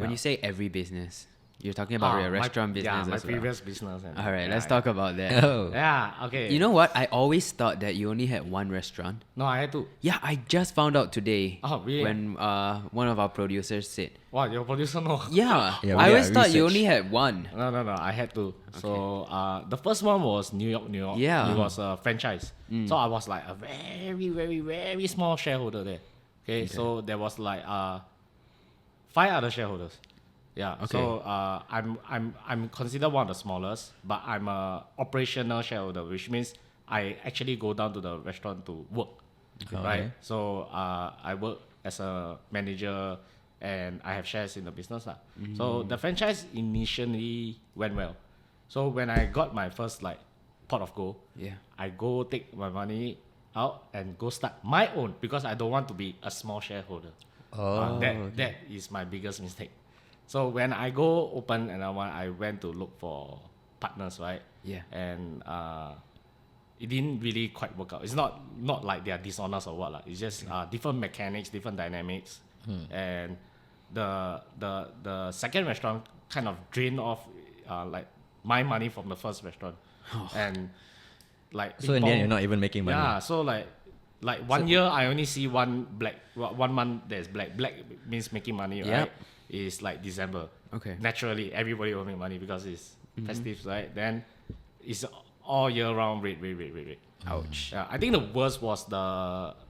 When you say every business, you're talking about your restaurant business my as well. previous business. And, All right, let's talk about that. Oh. Yeah, okay. You know what? I always thought that you only had one restaurant. No, I had to. Yeah, I just found out today. Oh, really? When one of our producers said, Wow, your producer no. yeah, Yeah, I we always got thought you research. only had one. No, I had to. So the first one was New York. Yeah. It was a franchise. So I was like a very, very, very small shareholder there. Okay. So there was like 5 other shareholders. Yeah. Okay. So I'm considered one of the smallest, but I'm a operational shareholder, which means I actually go down to the restaurant to work. Right. Okay. So I work as a manager and I have shares in the business. So the franchise initially went well. So when I got my first like pot of gold, Yeah. I go take my money out and go start my own because I don't want to be a small shareholder. That is my biggest mistake. So when I go open and I went to look for partners, right? Yeah. And it didn't really quite work out. It's not like they are dishonest or what. It's just different mechanics, different dynamics. And the second restaurant kind of drained off like my money from the first restaurant. And like So in the end, you're not even making money. yeah, so like 1 year I only see one black 1 month there's black. Black means making money, right? Yep. It's like December. Okay. Naturally everybody will make money because it's festive, right? Then it's all year round red. Ouch. Yeah, I think the worst was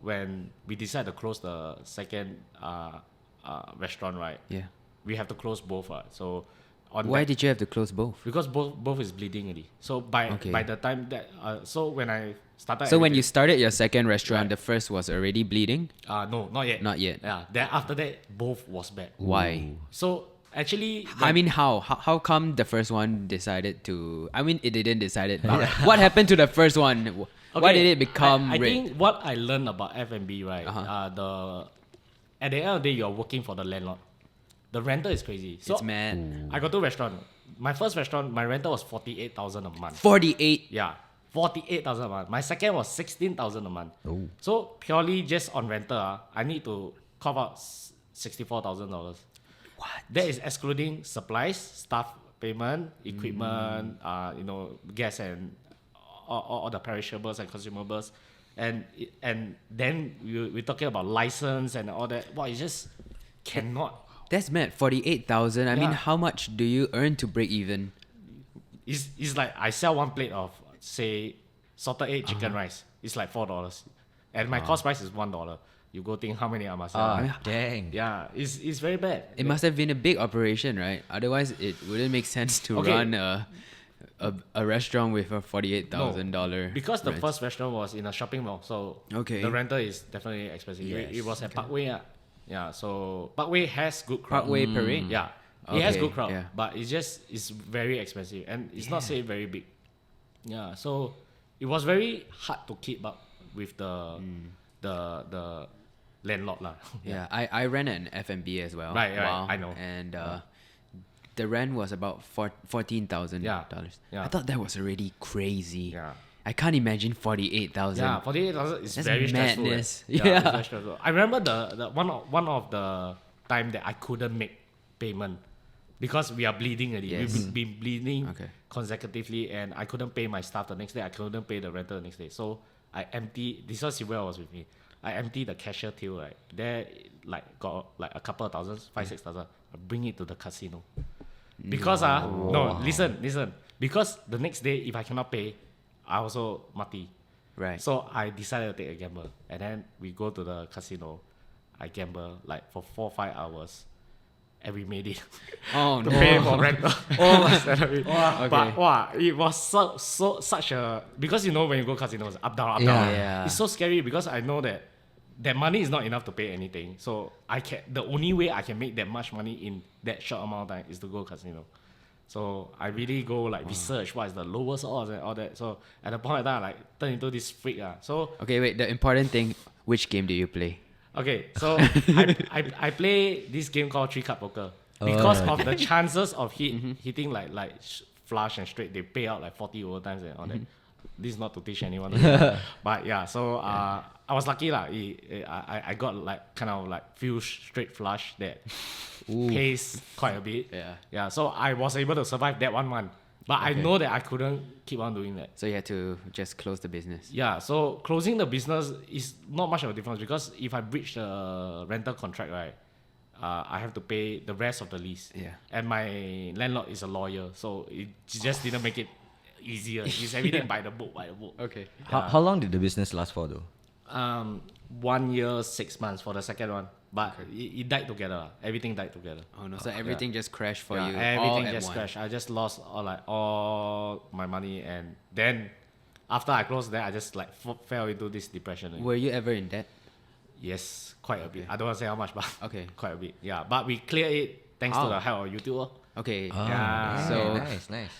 when we decided to close the second restaurant, right? Yeah. We have to close both, right? So on Why that- did you have to close both? because both is bleeding already. So by the time that so when I started So when you everything- started your second restaurant, Right. the first was already bleeding? no, not yet. Not yet. Yeah. Then after that both was bad. Why? So actually I mean, how come the first one decided to? I mean, it didn't decide it. But what happened to the first one? Why did it become I red? think what I learned about F&B, right? Uh-huh. At the end of the day, you're working for the landlord. The rental is crazy. So It's mad. I got 2 restaurants. My first restaurant, my rental was 48,000 a month. 48. Yeah, 48,000 a month. My second was 16,000 a month. Oh. So purely just on rental, I need to cover out $64,000. What? That is excluding supplies, staff payment, equipment, gas and all the perishables and consumables, and then we're talking about license and all that. Wow, you just cannot. That's mad. 48,000. I mean, Yeah. how much do you earn to break even? It's like I sell one plate of say salted egg chicken rice. It's like $4, and my cost price is $1. You go think how many I must sell. Dang. Yeah, it's very bad. It must have been a big operation, right? Otherwise, it wouldn't make sense to Okay. run a restaurant with a $48,000. Because the rent. first restaurant was in a shopping mall, so Okay. the rental is definitely expensive. Yes. It was at Parkway. Yeah, so Parkway has good crowd. Parkway Parade. Yeah, it has Okay, good crowd, yeah. but it's very expensive and it's not say very big. Yeah, so it was very hard to keep up with the landlord lah. Yeah, I ran an F&B as well. Right, I know. And the rent was about $14,000. Yeah, yeah. I thought that was already crazy. Yeah. I can't imagine 48,000. Yeah, 48,000 is That's very stressful. madness. Yeah, Yeah. it's very stressful. I remember the one of the time that I couldn't make payment because we are bleeding already. Yes. We've been bleeding Okay. consecutively, and I couldn't pay my staff the next day. I couldn't pay the rental the next day. So I empty. This was Sylvia was with me. I empty the cashier till right there, like got like a couple of thousands, 5,000-6,000. I bring it to the casino because listen. Because the next day if I cannot pay, I also mati. Right. So I decided to take a gamble, and then we go to the casino. I gamble like for 4-5 hours, and we made it Oh, to no. pay for rental. Okay. But wow, it was such a because when you go casinos, up down, Yeah. it's so scary because I know that money is not enough to pay anything. So the only way I can make that much money in that short amount of time is to go casino. So I really go research what is the lowest odds and all that. So at the point of time, I turn into this freak. So Okay, wait. The important thing, which game do you play? okay, so I play this game called 3 card poker because of the chances of hitting like flush and straight. They pay out like 40 overtimes and all that. This is not to teach anyone, but yeah. So I was lucky lah. I got like kind of like few straight flush that pays quite a bit. Yeah. Yeah. So I was able to survive that 1 month, but I know that I couldn't keep on doing that. So you had to just close the business. Yeah. So closing the business is not much of a difference because if I breach the rental contract, right, I have to pay the rest of the lease. Yeah. And my landlord is a lawyer, so it just didn't make it easier. It's everything by the book, Okay. How long did the business last for though? 1 year, 6 months for the second one. But it died together. Everything died together. Oh no! So everything just crashed for you. Everything all at just once. crashed. I just lost all my money, and then after I closed that, I just like fell into this depression. Were you ever in debt? Yes, quite a bit. I don't want to say how much, but Okay. quite a bit. Yeah, but we cleared it thanks to the help of YouTube. Okay. Oh, Yeah. So- nice.